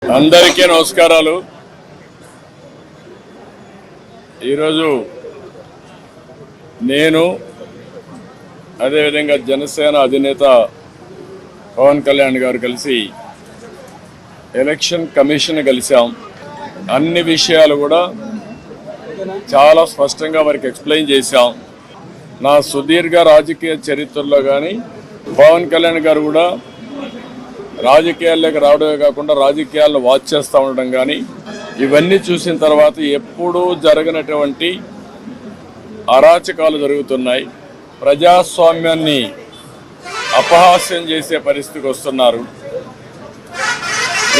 అందరికీ నమస్కారాలు. ఈరోజు నేను అదేవిధంగా జనసేన అధినేత పవన్ కళ్యాణ్ గారు కలిసి ఎలక్షన్ కమిషన్ కలిసాం. అన్ని విషయాలు కూడా చాలా స్పష్టంగా వారికి ఎక్స్ప్లెయిన్ చేశాం. నా సుదీర్ఘ రాజకీయ చరిత్రలో కానీ పవన్ కళ్యాణ్ గారు కూడా రాజకీయాల్లోకి రావడమే కాకుండా రాజకీయాలను వాచ్ చేస్తూ ఉండడం కానీ ఇవన్నీ చూసిన తర్వాత ఎప్పుడూ జరగనటువంటి అరాచకాలు జరుగుతున్నాయి. ప్రజాస్వామ్యాన్ని అపహాస్యం చేసే పరిస్థితికి వస్తున్నారు.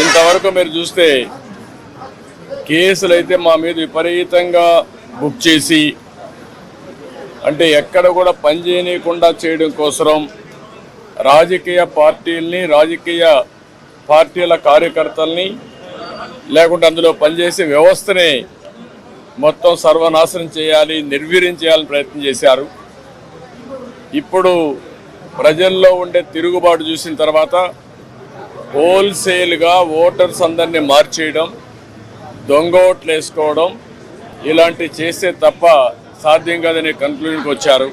ఇంతవరకు మీరు చూస్తే కేసులు అయితే మా మీద విపరీతంగా బుక్ చేసి అంటే ఎక్కడ కూడా పనిచేయకుండా చేయడం కోసం రాజకీయ పార్టీల్ని రాజకీయ పార్టీల కార్యకర్తల్ని లేకుంటే అందులో పనిచేసే వ్యవస్థని మొత్తం సర్వనాశనం చేయాలి, నిర్వీర్యం చేయాలని ప్రయత్నం చేశారు. ఇప్పుడు ప్రజల్లో ఉండే తిరుగుబాటు చూసిన తర్వాత హోల్సేల్గా ఓటర్స్ అందరినీ మార్చేయడం, దొంగ ఓట్లు వేసుకోవడం ఇలాంటివి చేస్తే తప్ప సాధ్యం కాదనే కన్క్లూజన్కి వచ్చారు.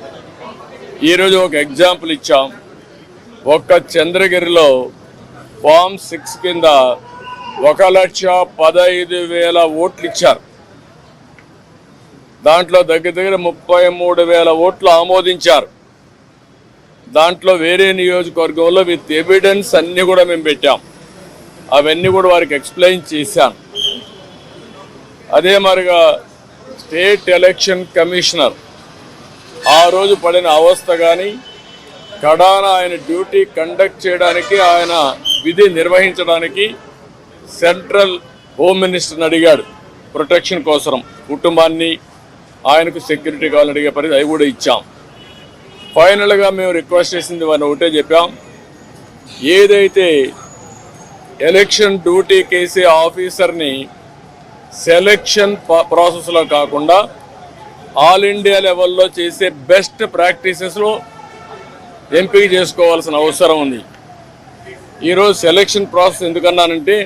ఈరోజు ఒక ఎగ్జాంపుల్ ఇచ్చాం. ఒక్క చంద్రగిరిలో ఫామ్ 6 కింద 1,15,000 ఓట్లు ఇచ్చారు. దాంట్లో దగ్గర 33,000 ఓట్లు ఆమోదించారు. దాంట్లో వేరే నియోజకవర్గంలో విత్ ఎవిడెన్స్ అన్నీ కూడా మేము పెట్టాం. అవన్నీ కూడా వారికి ఎక్స్ప్లెయిన్ చేశాను. అదే మరిగా స్టేట్ ఎలక్షన్ కమిషనర్ ఆ రోజు పడిన అవస్థ కానీ కడాన ఆయన డ్యూటీ కండక్ట్ చేయడానికి ఆయన విధి నిర్వహించడానికి సెంట్రల్ హోమ్ మినిస్టర్ని అడిగాడు ప్రొటెక్షన్ కోసం. కుటుంబాన్ని ఆయనకు సెక్యూరిటీ కావాలని అడిగే పరిస్థితి అవి కూడా ఇచ్చాం. ఫైనల్గా మేము రిక్వెస్ట్ చేసింది వారిని ఒకటే చెప్పాం, ఏదైతే ఎలక్షన్ డ్యూటీ కేసే ఆఫీసర్ని సెలక్షన్ ప్రాసెస్లో కాకుండా ఆల్ ఇండియా లెవెల్లో చేసే బెస్ట్ ప్రాక్టీసెస్లో ఎంపిక చేసుకోవాల్సిన అవసరం ఉంది. ఈరోజు సెలక్షన్ ప్రాసెస్ ఎందుకన్నానంటే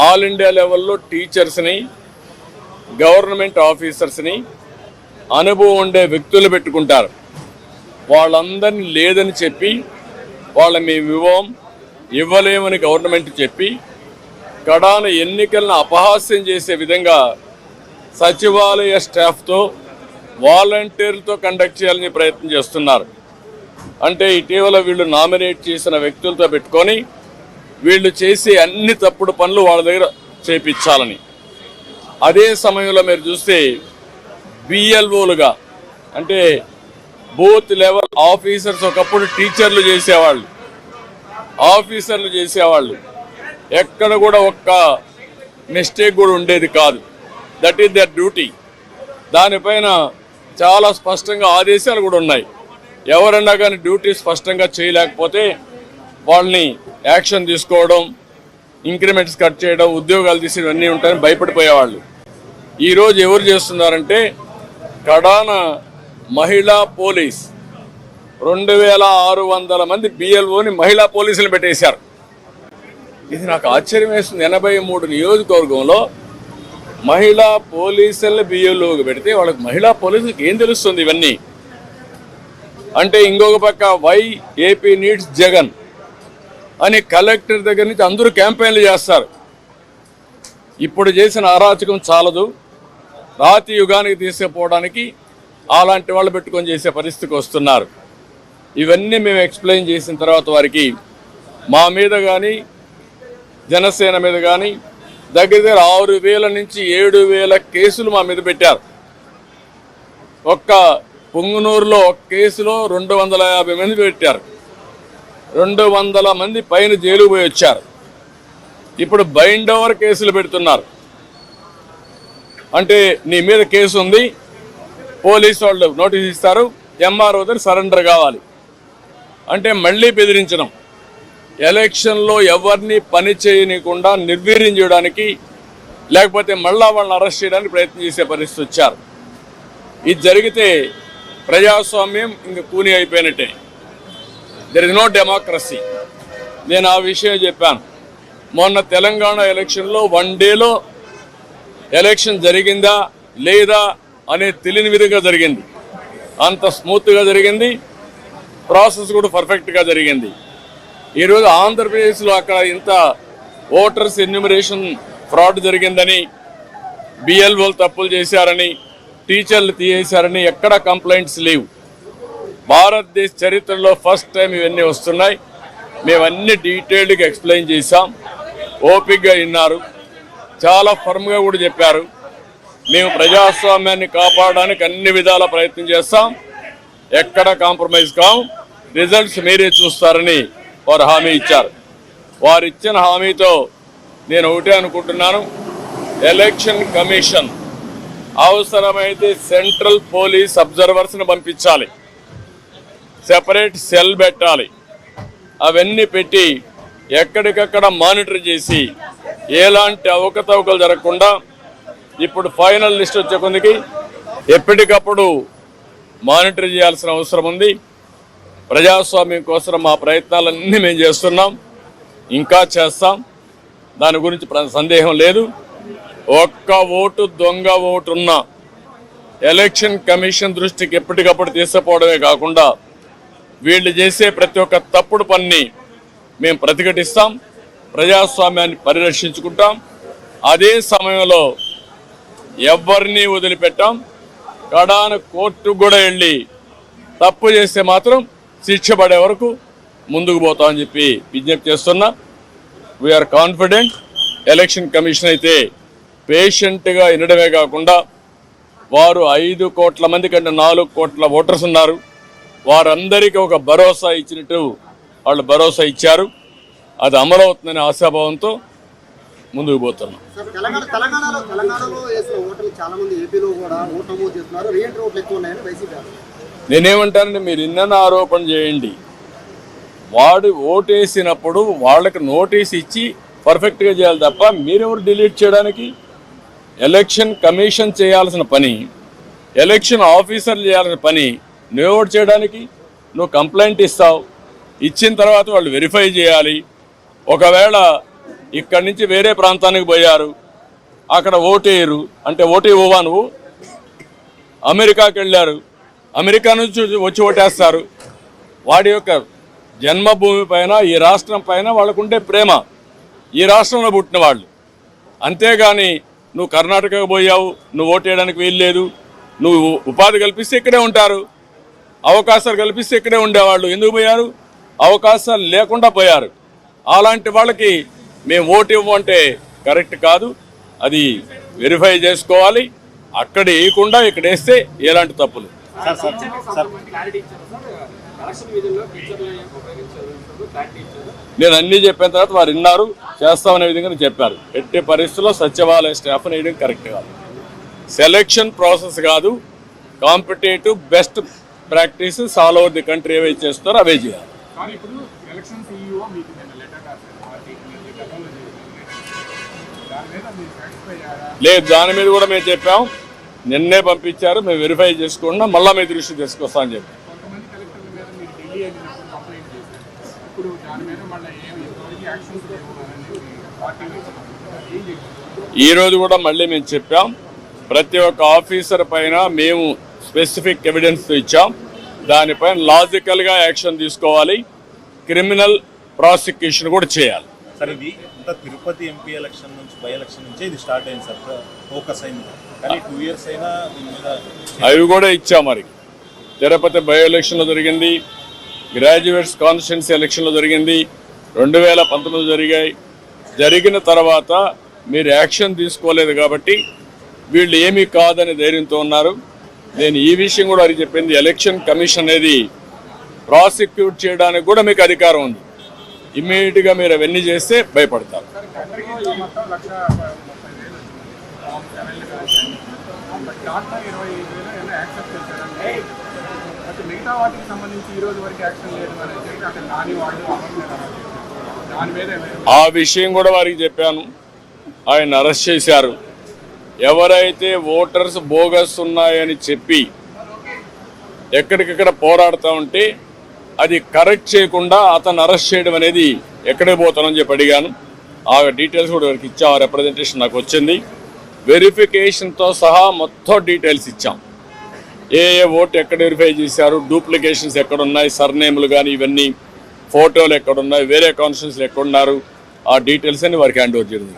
ఆల్ ఇండియా లెవెల్లో టీచర్స్ని, గవర్నమెంట్ ఆఫీసర్స్ని, అనుభవం ఉండే వ్యక్తులు పెట్టుకుంటారు. వాళ్ళందరినీ లేదని చెప్పి వాళ్ళ మేము ఇవ్వలేమని గవర్నమెంట్ చెప్పి కడాన ఎన్నికలను అపహాస్యం చేసే విధంగా సచివాలయ స్టాఫ్తో వాలంటీర్లతో కండక్ట్ చేయాలని ప్రయత్నం చేస్తున్నారు. అంటే ఇటీవల వీళ్ళు నామినేట్ చేసిన వ్యక్తులతో పెట్టుకొని వీళ్ళు చేసే అన్ని తప్పుడు పనులు వాళ్ళ దగ్గర చేపించాలని. అదే సమయంలో మీరు చూస్తే బిఎల్ఓలుగా అంటే బూత్ లెవెల్ ఆఫీసర్స్ ఒకప్పుడు టీచర్లు చేసేవాళ్ళు, ఆఫీసర్లు చేసేవాళ్ళు. ఎక్కడ కూడా ఒక్క మిస్టేక్ కూడా ఉండేది కాదు. That is their duty. దానిపైన చాలా స్పష్టంగా ఆదేశాలు కూడా ఉన్నాయి. ఎవరన్నా కానీ డ్యూటీ స్పష్టంగా చేయలేకపోతే వాళ్ళని యాక్షన్ తీసుకోవడం, ఇంక్రిమెంట్స్ కట్ చేయడం, ఉద్యోగాలు తీసి ఇవన్నీ ఉంటాయని భయపడిపోయేవాళ్ళు. ఈరోజు ఎవరు చేస్తున్నారంటే కడాన మహిళా పోలీస్ 2,600 మంది బిఎల్ఓని మహిళా పోలీసులు పెట్టేశారు. ఇది నాకు ఆశ్చర్యం వేస్తుంది. 83 నియోజకవర్గంలో మహిళా పోలీసులను బిఎల్ఓకి పెడితే వాళ్ళకి మహిళా పోలీసులకు ఏం తెలుస్తుంది ఇవన్నీ అంటే? ఇంకొక పక్క వై ఏపీ నీడ్స్ జగన్ అని కలెక్టర్ దగ్గర నుంచి అందరూ క్యాంపెయిన్లు చేస్తారు. ఇప్పుడు చేసిన అరాచకం చాలదు, రాతి యుగానికి తీసుకుపోవడానికి అలాంటి వాళ్ళు పెట్టుకొని చేసే పరిస్థితికి వస్తున్నారు. ఇవన్నీ మేము ఎక్స్ప్లెయిన్ చేసిన తర్వాత వారికి మా మీద కానీ జనసేన మీద కానీ దగ్గర 6,000 నుంచి 7,000 కేసులు మా మీద పెట్టారు. ఒక్క పొంగునూరులో ఒక కేసులో 250 మంది పెట్టారు. 200 మంది పైన జైలు పోయి వచ్చారు. ఇప్పుడు బైండ్ ఓవర్ కేసులు పెడుతున్నారు. అంటే నీ మీద కేసు ఉంది, పోలీసు వాళ్ళు నోటీస్ ఇస్తారు, ఎంఆర్ఓ దగ్గర సరెండర్ కావాలి అంటే మళ్ళీ బెదిరించడం. ఎలక్షన్లో ఎవరిని పని చేయనీయకుండా నిర్వీర్యం చేయడానికి లేకపోతే మళ్ళా వాళ్ళని అరెస్ట్ చేయడానికి ప్రయత్నం చేసే పరిస్థితి వచ్చారు. ఇది జరిగితే ప్రజాస్వామ్యం ఇంక కూని అయిపోయినట్టే. There is no democracy. నేను ఆ విషయం చెప్పాను. మొన్న తెలంగాణ ఎలక్షన్లో 1 డేలో ఎలక్షన్ జరిగిందా లేదా అనే తెలియని విధంగా జరిగింది. అంత స్మూత్గా జరిగింది, ప్రాసెస్ కూడా పర్ఫెక్ట్గా జరిగింది. ఈరోజు ఆంధ్రప్రదేశ్లో అక్కడ ఇంత ఓటర్స్ ఎన్యూమరేషన్ ఫ్రాడ్ జరిగిందని, బిఎల్ఓలు తప్పులు చేశారని, టీచర్లు తీసేశారని ఎక్కడ కంప్లైంట్స్ లేవు. భారతదేశ చరిత్రలో ఫస్ట్ టైం ఇవన్నీ వస్తున్నాయి. మేమన్నీ డీటెయిల్డ్గా ఎక్స్ప్లెయిన్ చేశాం, ఓపిక్గా విన్నారు, చాలా ఫర్మ్గా కూడా చెప్పారు. మేము ప్రజాస్వామ్యాన్ని కాపాడడానికి అన్ని విధాల ప్రయత్నం చేస్తాం, ఎక్కడ కాంప్రమైజ్ కాం, రిజల్ట్స్ మీరే చూస్తారని వారు హామీ ఇచ్చారు. వారు ఇచ్చిన హామీతో నేను ఒకటే అనుకుంటున్నాను, ఎలక్షన్ కమిషన్ అవసరమైతే సెంట్రల్ పోలీస్ అబ్జర్వర్స్ని పంపించాలి, సెపరేట్ సెల్ పెట్టాలి, అవన్నీ పెట్టి ఎక్కడికక్కడ మానిటర్ చేసి ఎలాంటి అవకతవకలు జరగకుండా ఇప్పుడు ఫైనల్ లిస్ట్ వచ్చే కొందికి ఎప్పటికప్పుడు మానిటర్ చేయాల్సిన అవసరం ఉంది. ప్రజాస్వామ్యం కోసం మా ప్రయత్నాలన్నీ మేము చేస్తున్నాం, ఇంకా చేస్తాం, దాని గురించి సందేహం లేదు. ఒక్క ఓటు దొంగ ఓటు ఉన్న ఎలక్షన్ కమిషన్ దృష్టికి ఎప్పటికప్పుడు తీసుకుపోవడమే కాకుండా వీళ్ళు చేసే ప్రతి ఒక్క తప్పుడు పనిని మేము ప్రతిఘటిస్తాం, ప్రజాస్వామ్యాన్ని పరిరక్షించుకుంటాం. అదే సమయంలో ఎవరిని వదిలిపెట్టాం, కడాన కోర్టుకు కూడా వెళ్ళి తప్పు చేస్తే మాత్రం శిక్ష పడే వరకు ముందుకు పోతామని చెప్పి విజ్ఞప్తి చేస్తున్నా. We are confident. ఎలక్షన్ కమిషన్ అయితే పేషెంట్గా వినడమే కాకుండా వారు 5 కోట్ల మంది కంటే 4 కోట్ల ఓటర్స్ ఉన్నారు, వారందరికీ ఒక భరోసా ఇచ్చినట్టు వాళ్ళు భరోసా ఇచ్చారు. అది అమలవుతుందనే ఆశాభావంతో ముందుకు పోతున్నాం. నేనేమంటానంటే, మీరు ఇన్న ఆరోపణ చేయండి, వాడు ఓటేసినప్పుడు వాళ్ళకి నోటీస్ ఇచ్చి పర్ఫెక్ట్గా చేయాలి తప్ప మీరెవరు డిలీట్ చేయడానికి? ఎలక్షన్ కమిషన్ చేయాల్సిన పని, ఎలక్షన్ ఆఫీసర్లు చేయాల్సిన పని నువ్వు ఓటు చేయడానికి? నువ్వు కంప్లైంట్ ఇస్తావు, ఇచ్చిన తర్వాత వాళ్ళు వెరిఫై చేయాలి. ఒకవేళ ఇక్కడి నుంచి వేరే ప్రాంతానికి పోయారు, అక్కడ ఓటేయరు అంటే ఓటు ఇవ్వవా నువ్వు? అమెరికాకి వెళ్ళారు, అమెరికా నుంచి వచ్చి ఓటేస్తారు. వాడి యొక్క జన్మభూమి పైన, ఈ రాష్ట్రం పైన వాళ్ళకుండే ప్రేమ, ఈ రాష్ట్రంలో పుట్టిన వాళ్ళు. అంతేగాని నువ్వు కర్ణాటకకు పోయావు, నువ్వు ఓటేయడానికి వీల్లేదు, నువ్వు ఉపాధి కల్పిస్తే ఇక్కడే ఉంటారు, అవకాశాలు కల్పిస్తే ఇక్కడే ఉండేవాళ్ళు. ఎందుకు పోయారు? అవకాశాలు లేకుండా పోయారు. అలాంటి వాళ్ళకి మేము ఓటు ఇవ్వమంటే కరెక్ట్ కాదు, అది వెరిఫై చేసుకోవాలి. అక్కడ వేయకుండా ఇక్కడ వేస్తే ఎలాంటి తప్పులు. నేను అన్నీ చెప్పిన తర్వాత వారు విన్నారు, చేస్తామనే విధంగా చెప్పారు. ఎట్టి పరిస్థితుల్లో సచివాలయ స్టాఫ్ వేయడం కరెక్ట్ కాదు. సెలక్షన్ ప్రాసెస్ కాదు, competitive best practices all over the country ఏవే చేస్తారో అవే చేయాలి. లేదు, దాని మీద కూడా మేము చెప్పాం, నిన్నే పంపించారు, మేము వెరిఫై చేసుకున్నా, మళ్ళీ మీ దృష్టి తీసుకొస్తా అని చెప్పి. ఈరోజు కూడా మళ్ళీ మేము చెప్పాం, ప్రతి ఒక్క ఆఫీసర్ పైన మేము స్పెసిఫిక్ ఎవిడెన్స్ ఇచ్చాం, దానిపైన లాజికల్గా యాక్షన్ తీసుకోవాలి, క్రిమినల్ ప్రాసిక్యూషన్ కూడా చేయాలి. సార్, ఇది తిరుపతి ఎంపీ ఎలక్షన్ నుంచి, బై ఎలక్షన్ నుంచే ఇది స్టార్ట్ అయింది సార్, ఫోకస్ అయింది. కానీ 2 years అయినా దీని మీద అవి కూడా ఇచ్చాం. మరి తిరుపతి బై ఎలక్షన్లో జరిగింది, గ్రాడ్యుయేట్స్ కాన్స్టిట్యున్సీ ఎలక్షన్లో జరిగింది, 2019 జరిగాయి. జరిగిన తర్వాత మీరు యాక్షన్ తీసుకోలేదు కాబట్టి వీళ్ళు ఏమీ కాదని ధైర్యంతో ఉన్నారు. నేను ఈ విషయం కూడా అది చెప్పింది, ఎలక్షన్ కమిషన్ అనేది ప్రాసిక్యూట్ చేయడానికి కూడా మీకు అధికారం ఉంది. ఇమ్మీడియట్గా మీరు అవన్నీ చేస్తే భయపడతారు. ఆ విషయం కూడా వారికి చెప్పాను, ఆయన అరెస్ట్ చేశారు. ఎవరైతే ఓటర్స్ బోగస్ ఉన్నాయని చెప్పి ఎక్కడికక్కడ పోరాడుతూ ఉంటే అది కరెక్ట్ చేయకుండా అతను అరెస్ట్ చేయడం అనేది ఎక్కడికి పోతానని చెప్పి అడిగాను. ఆ డీటెయిల్స్ కూడా వారికి ఇచ్చాం. ఆ రిప్రజెంటేషన్ నాకు వచ్చింది. వెరిఫికేషన్తో సహా మొత్తం డీటెయిల్స్ ఇచ్చాం. ఏ ఓటు ఎక్కడ వెరిఫై చేశారు, డూప్లికేషన్స్ ఎక్కడున్నాయి, సర్నేములు కానీ ఇవన్నీ, ఫోటోలు ఎక్కడున్నాయి, వేరే కాన్స్టిట్యూన్సీలు ఎక్కడున్నారు, ఆ డీటెయిల్స్ అని వారికి హ్యాండ్ ఓవర్ చేయడం.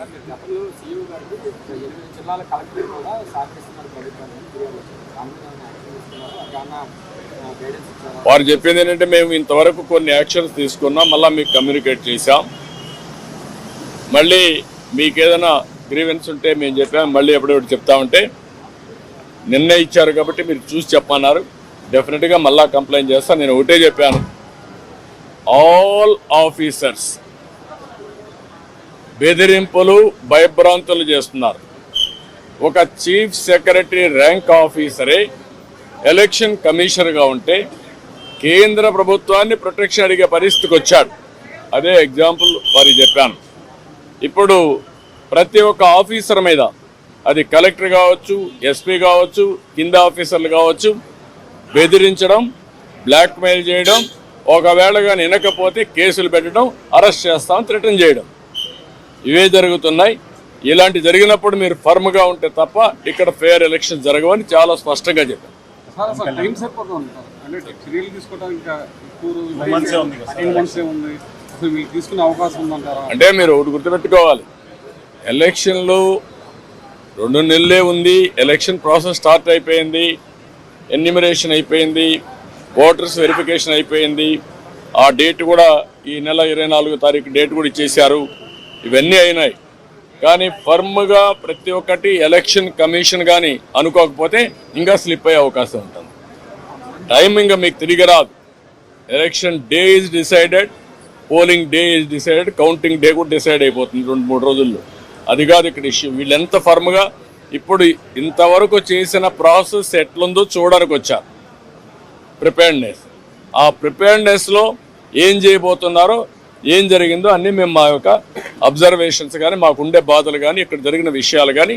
వారు చెప్పింది ఏంటంటే మేము ఇంతవరకు కొన్ని యాక్షన్స్ తీసుకున్నాం, మళ్ళీ మీకు కమ్యూనికేట్ చేశాం. మళ్ళీ మీకు ఏదైనా గ్రీవెన్స్ ఉంటే మేము చెప్పాం, మళ్ళీ ఎప్పుడెప్పుడు చెప్తామంటే నిన్న ఇచ్చారు కాబట్టి మీరు చూసి చెప్పన్నారు. డెఫినెట్గా మళ్ళా కంప్లైంట్ చేస్తాను. నేను ఒకటే చెప్పాను, ఆల్ ఆఫీసర్స్ బెదిరింపులు భయభ్రాంతులు చేస్తున్నారు. ఒక చీఫ్ సెక్రటరీ ర్యాంక్ ఆఫీసరే ఎలక్షన్ కమిషనర్గా ఉంటే కేంద్ర ప్రభుత్వాన్ని ప్రొటెక్షన్ అడిగే పరిస్థితికి వచ్చాడు. అదే ఎగ్జాంపుల్ వారికి చెప్పాను. ఇప్పుడు ప్రతి ఒక్క ఆఫీసర్ మీద, అది కలెక్టర్ కావచ్చు, ఎస్పీ కావచ్చు, కింద ఆఫీసర్లు కావచ్చు, బెదిరించడం, బ్లాక్మెయిల్ చేయడం, ఒకవేళ కానీ వినకపోతే కేసులు పెట్టడం, అరెస్ట్ చేస్తామని థ్రెటన్ చేయడం, ఇవే జరుగుతున్నాయి. ఇలాంటి జరిగినప్పుడు మీరు ఫర్మ్గా ఉంటే తప్ప ఇక్కడ ఫెయిర్ ఎలక్షన్ జరగవని చాలా స్పష్టంగా చెప్పారు. అంటే మీరు ఒకటి గుర్తుపెట్టుకోవాలి, ఎలక్షన్లు 2 నెలలే ఉంది. ఎలక్షన్ ప్రాసెస్ స్టార్ట్ అయిపోయింది, ఎన్యూమరేషన్ అయిపోయింది, ఓటర్స్ వెరిఫికేషన్ అయిపోయింది. ఆ డేట్ కూడా ఈ నెల 24వ తారీఖు డేట్ కూడా ఇచ్చేశారు. ఇవన్నీ అయినాయి. కానీ ఫర్మ్గా ప్రతి ఒక్కటి ఎలక్షన్ కమిషన్ కానీ అనుకోకపోతే ఇంకా స్లిప్ అయ్యే అవకాశం ఉంటుంది. టైం ఇంకా మీకు తిరిగి రాదు. Election day is decided, polling day is decided, counting day కూడా డిసైడ్ అయిపోతుంది 2-3 రోజుల్లో. అది కాదు ఇక్కడ ఇష్యూ. వీళ్ళు ఎంత ఫర్మ్గా ఇప్పుడు ఇంతవరకు చేసిన ప్రాసెస్ ఎట్లుందో చూడడానికి వచ్చారు. ప్రిపేర్డ్నెస్, ఆ ప్రిపేర్డ్నెస్లో ఏం చేయబోతున్నారో, ఏం జరిగిందో అన్నీ మేము మా యొక్క అబ్జర్వేషన్స్ కానీ, మాకుండే బాధలు కానీ, ఇక్కడ జరిగిన విషయాలు కానీ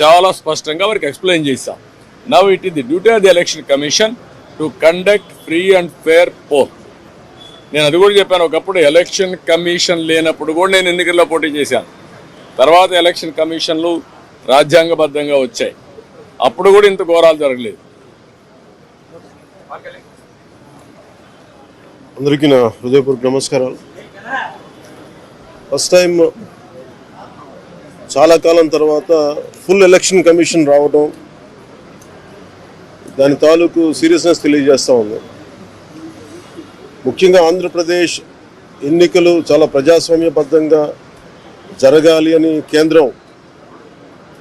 చాలా స్పష్టంగా వారికి ఎక్స్ప్లెయిన్ చేశాం. Now it is the duty of the election commission to conduct free and fair pole. నేను అది కూడా చెప్పాను. ఒకప్పుడు ఎలక్షన్ కమిషన్ లేనప్పుడు కూడా నేను ఎన్నికల్లో పోటీ చేశాను. తర్వాత ఎలక్షన్ కమిషన్లు రాజ్యాంగబద్ధంగా వచ్చాయి. అప్పుడు కూడా ఇంత ఘోరాలు జరగలేదు. అందరికీ నా హృదయపూర్వక నమస్కారాలు. ఫస్ట్ టైం చాలా కాలం తర్వాత ఫుల్ ఎలక్షన్ కమిషన్ రావడం దాని తాలూకు సీరియస్నెస్ తెలియజేస్తూ ఉంది. ముఖ్యంగా ఆంధ్రప్రదేశ్ ఎన్నికలు చాలా ప్రజాస్వామ్యబద్ధంగా జరగాలి అని కేంద్రం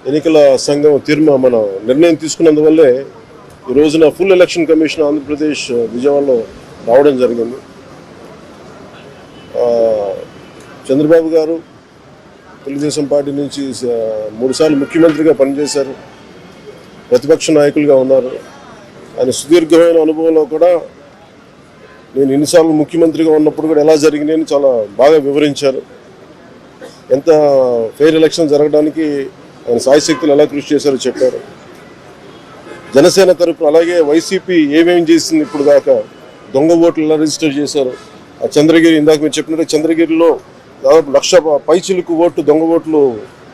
ఎన్నికల సంఘం మన నిర్ణయం తీసుకున్నందువల్లే ఈ రోజున ఫుల్ ఎలక్షన్ కమిషన్ ఆంధ్రప్రదేశ్ విజయవాడలో రావడం జరిగింది. చంద్రబాబు గారు తెలుగుదేశం పార్టీ నుంచి 3 సార్లు ముఖ్యమంత్రిగా పనిచేశారు, ప్రతిపక్ష నాయకులుగా ఉన్నారు. ఆయన సుదీర్ఘమైన అనుభవంలో కూడా నేను ఎన్నిసార్లు ముఖ్యమంత్రిగా ఉన్నప్పుడు కూడా ఎలా జరిగినాయని చాలా బాగా వివరించారు. ఎంత ఫెయిర్ ఎలక్షన్ జరగడానికి ఆయన సాయశక్తులు ఎలా కృషి చేశారో చెప్పారు. జనసేన తరపున అలాగే వైసీపీ ఏమేం చేసింది ఇప్పుడు దాకా, దొంగ ఓట్లు ఎలా రిజిస్టర్ చేశారు, ఆ చంద్రగిరి ఇందాక మీరు చెప్పినట్టు చంద్రగిరిలో దాదాపు 1,00,000 పైచిలకు ఓట్లు దొంగ ఓట్లు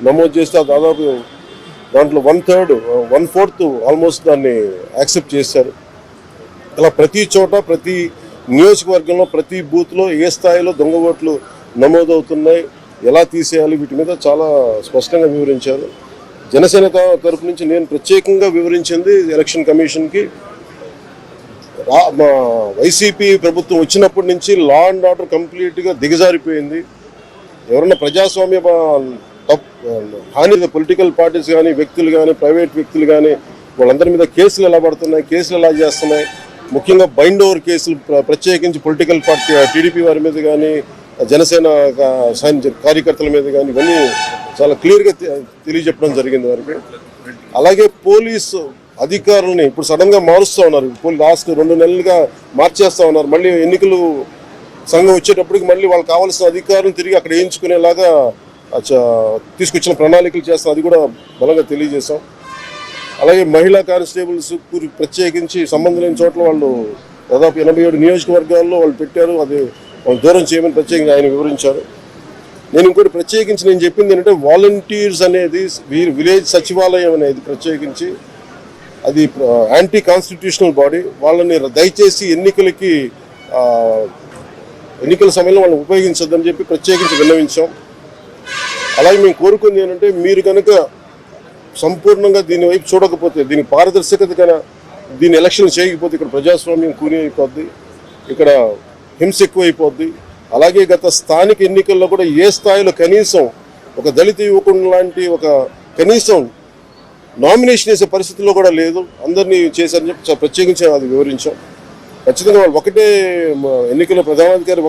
నమోదు చేస్తే దాదాపు దాంట్లో 1/4 ఆల్మోస్ట్ దాన్ని యాక్సెప్ట్ చేశారు. అలా ప్రతి చోట, ప్రతి నియోజకవర్గంలో, ప్రతి బూత్లో ఏ స్థాయిలో దొంగ ఓట్లు నమోదవుతున్నాయి, ఎలా తీసేయాలి, వీటి మీద చాలా స్పష్టంగా వివరించారు. జనసేన తరపు నుంచి నేను ప్రత్యేకంగా వివరించింది ఎలక్షన్ కమిషన్కి, మా వైసీపీ ప్రభుత్వం వచ్చినప్పటి నుంచి లా అండ్ ఆర్డర్ కంప్లీట్గా దిగజారిపోయింది. ఎవరన్నా ప్రజాస్వామ్య హాని పొలిటికల్ పార్టీస్ కానీ, వ్యక్తులు కానీ, ప్రైవేట్ వ్యక్తులు కానీ, వాళ్ళందరి మీద కేసులు ఎలా పడుతున్నాయి, కేసులు ఎలా చేస్తున్నాయి, ముఖ్యంగా బైండ్ ఓవర్ కేసులు ప్రత్యేకించి పొలిటికల్ పార్టీ టీడీపీ వారి మీద కానీ, జనసేన కార్యకర్తల మీద కానీ ఇవన్నీ చాలా క్లియర్గా తెలియజెప్పడం జరిగింది వారికి. అలాగే పోలీసు అధికారులని ఇప్పుడు సడన్గా మారుస్తూ ఉన్నారు. లాస్ట్ 2 నెలలుగా మార్చేస్తూ ఉన్నారు. మళ్ళీ ఎన్నికలు సంఘం వచ్చేటప్పటికి మళ్ళీ వాళ్ళకి కావాల్సిన అధికారులను తిరిగి అక్కడ వేయించుకునేలాగా తీసుకొచ్చిన ప్రణాళికలు చేస్తాం. అది కూడా బలంగా తెలియజేశాం. అలాగే మహిళా కానిస్టేబుల్స్ ప్రత్యేకించి సంబంధం లేని చోట్ల వాళ్ళు దాదాపు 87 నియోజకవర్గాల్లో వాళ్ళు పెట్టారు. అది వాళ్ళు దూరం చేయమని ప్రత్యేకంగా ఆయన వివరించారు. నేను ఇంకోటి ప్రత్యేకించి నేను చెప్పింది ఏంటంటే వాలంటీర్స్ అనేది విలేజ్ సచివాలయం అనేది ప్రత్యేకించి అది యాంటీ కాన్స్టిట్యూషనల్ బాడీ. వాళ్ళని దయచేసి ఎన్నికల సమయంలో వాళ్ళని ఉపయోగించొద్దని చెప్పి ప్రత్యేకించి విన్నవించాం. అలాగే మేము కోరుకుంది ఏంటంటే మీరు కనుక సంపూర్ణంగా దీని వైపు చూడకపోతే, దీని పారదర్శకత కన్నా దీని ఎలక్షన్ చేయకపోతే ఇక్కడ ప్రజాస్వామ్యం కూని అయిపోద్ది, ఇక్కడ హింస ఎక్కువైపోద్ది. అలాగే గత స్థానిక ఎన్నికల్లో కూడా ఏ స్థాయిలో కనీసం ఒక దళిత యువకుడు లాంటి ఒక కనీసం నామినేషన్ వేసే పరిస్థితుల్లో కూడా లేదు, అందరినీ చేశారని చెప్పి ప్రత్యేకించి అది వివరించాం. ఖచ్చితంగా వాళ్ళు ఒకటే ఎన్నికల ప్రధానాధికారి